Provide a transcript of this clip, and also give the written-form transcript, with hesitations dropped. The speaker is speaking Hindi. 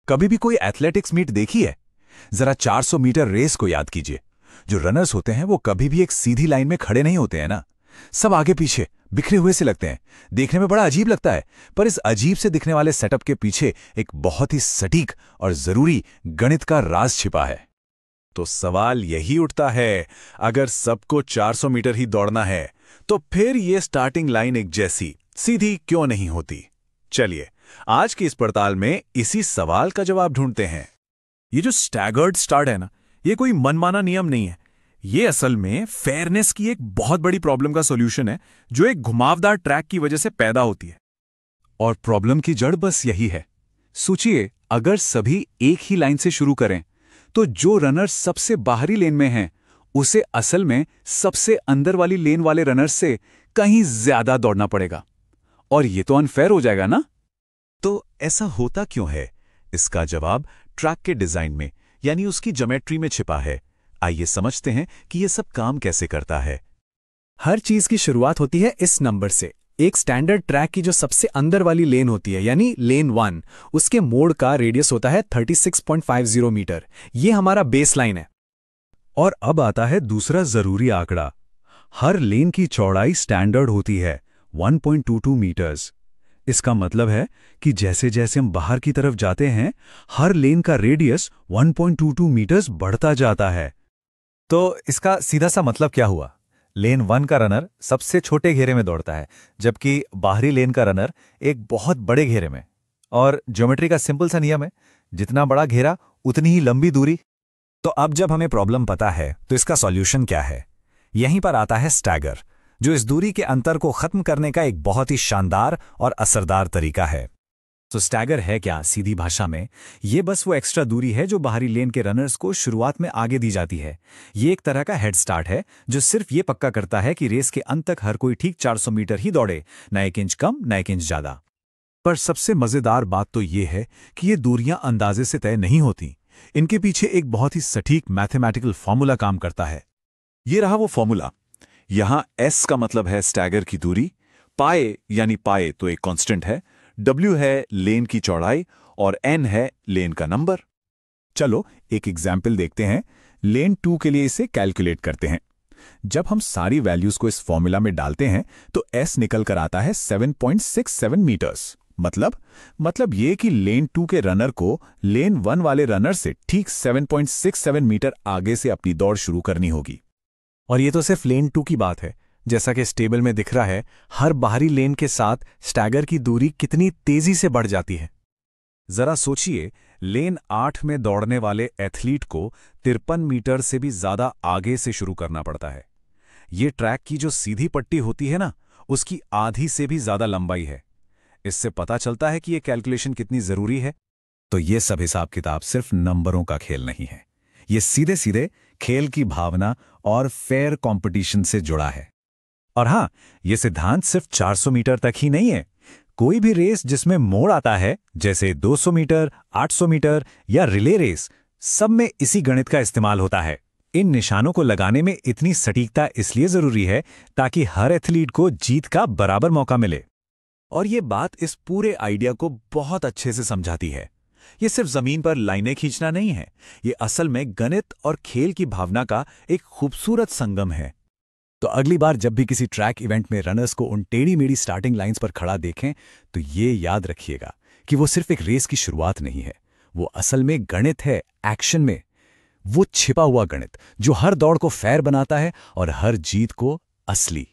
कभी भी कोई एथलेटिक्स मीट देखी है? जरा 400 मीटर रेस को याद कीजिए। जो रनर्स होते हैं वो कभी भी एक सीधी लाइन में खड़े नहीं होते हैं ना। सब आगे पीछे बिखरे हुए से लगते हैं। देखने में बड़ा अजीब लगता है, पर इस अजीब से दिखने वाले सेटअप के पीछे एक बहुत ही सटीक और जरूरी गणित का राज छिपा है। तो सवाल यही उठता है, अगर सबको 400 मीटर ही दौड़ना है तो फिर ये स्टार्टिंग लाइन एक जैसी सीधी क्यों नहीं होती? चलिए आज की इस पड़ताल में इसी सवाल का जवाब ढूंढते हैं। ये जो स्टैगर्ड स्टार्ट है ना, ये कोई मनमाना नियम नहीं है। ये असल में फेयरनेस की एक बहुत बड़ी प्रॉब्लम का सॉल्यूशन है, जो एक घुमावदार ट्रैक की वजह से पैदा होती है। और प्रॉब्लम की जड़ बस यही है। सोचिए, अगर सभी एक ही लाइन से शुरू करें तो जो रनर सबसे बाहरी लेन में हैं, उसे असल में सबसे अंदर वाली लेन वाले रनर्स से कहीं ज्यादा दौड़ना पड़ेगा। और ये तो अनफेयर हो जाएगा ना। तो ऐसा होता क्यों है? इसका जवाब ट्रैक के डिजाइन में, यानी उसकी ज्योमेट्री में छिपा है। आइए समझते हैं कि यह सब काम कैसे करता है। हर चीज की शुरुआत होती है इस नंबर से। एक स्टैंडर्ड ट्रैक की जो सबसे अंदर वाली लेन होती है, यानी लेन 1, उसके मोड़ का रेडियस होता है 36.50 मीटर। ये हमारा बेस लाइन है। और अब आता है दूसरा जरूरी आंकड़ा। हर लेन की चौड़ाई स्टैंडर्ड होती है 1.22 मीटर्स। इसका मतलब है कि जैसे जैसे हम बाहर की तरफ जाते हैं, हर लेन का रेडियस 1.22 मीटर्स बढ़ता जाता है। तो इसका सीधा सा मतलब क्या हुआ? लेन 1 का रनर सबसे छोटे घेरे में दौड़ता है, जबकि बाहरी लेन का रनर एक बहुत बड़े घेरे में। और ज्योमेट्री का सिंपल सा नियम है, जितना बड़ा घेरा उतनी ही लंबी दूरी। तो अब जब हमें प्रॉब्लम पता है तो इसका सॉल्यूशन क्या है? यहीं पर आता है स्टैगर, जो इस दूरी के अंतर को खत्म करने का एक बहुत ही शानदार और असरदार तरीका है। तो स्टैगर है क्या? सीधी भाषा में ये बस वो एक्स्ट्रा दूरी है जो बाहरी लेन के रनर्स को शुरुआत में आगे दी जाती है। ये एक तरह का हेड स्टार्ट है, जो सिर्फ ये पक्का करता है कि रेस के अंत तक हर कोई ठीक 400 मीटर ही दौड़े, न 1 इंच कम न 1 इंच ज्यादा। पर सबसे मजेदार बात तो ये है कि ये दूरियां अंदाजे से तय नहीं होती। इनके पीछे एक बहुत ही सटीक मैथमेटिकल फॉर्मूला काम करता है। ये रहा वो फॉर्मूला। यहां S का मतलब है स्टैगर की दूरी, पाए यानी पाए तो एक कांस्टेंट है, W है लेन की चौड़ाई और N है लेन का नंबर। चलो एक एग्जाम्पल देखते हैं। लेन 2 के लिए इसे कैलकुलेट करते हैं। जब हम सारी वैल्यूज को इस फॉर्मूला में डालते हैं तो S निकल कर आता है 7.67 मीटर्स। मतलब ये कि लेन 2 के रनर को लेन 1 वाले रनर से ठीक 7.67 मीटर आगे से अपनी दौड़ शुरू करनी होगी। और ये तो सिर्फ लेन 2 की बात है। जैसा कि इस टेबल में दिख रहा है, हर बाहरी लेन के साथ स्टैगर की दूरी कितनी तेजी से बढ़ जाती है। जरा सोचिए, लेन 8 में दौड़ने वाले एथलीट को 53 मीटर से भी ज्यादा आगे से शुरू करना पड़ता है। ये ट्रैक की जो सीधी पट्टी होती है ना, उसकी आधी से भी ज्यादा लंबाई है। इससे पता चलता है कि ये कैलकुलेशन कितनी जरूरी है। तो ये सब हिसाब किताब सिर्फ नंबरों का खेल नहीं है। ये सीधे सीधे खेल की भावना और फेयर कंपटीशन से जुड़ा है। और हां, ये सिद्धांत सिर्फ 400 मीटर तक ही नहीं है। कोई भी रेस जिसमें मोड़ आता है, जैसे 200 मीटर, 800 मीटर या रिले रेस, सब में इसी गणित का इस्तेमाल होता है। इन निशानों को लगाने में इतनी सटीकता इसलिए जरूरी है ताकि हर एथलीट को जीत का बराबर मौका मिले। और ये बात इस पूरे आइडिया को बहुत अच्छे से समझाती है। ये सिर्फ जमीन पर लाइनें खींचना नहीं है, ये असल में गणित और खेल की भावना का एक खूबसूरत संगम है। तो अगली बार जब भी किसी ट्रैक इवेंट में रनर्स को उन टेढ़ी मेढ़ी स्टार्टिंग लाइंस पर खड़ा देखें, तो ये याद रखिएगा कि वो सिर्फ एक रेस की शुरुआत नहीं है, वो असल में गणित है, एक्शन में। वो छिपा हुआ गणित जो हर दौड़ को फेयर बनाता है और हर जीत को असली।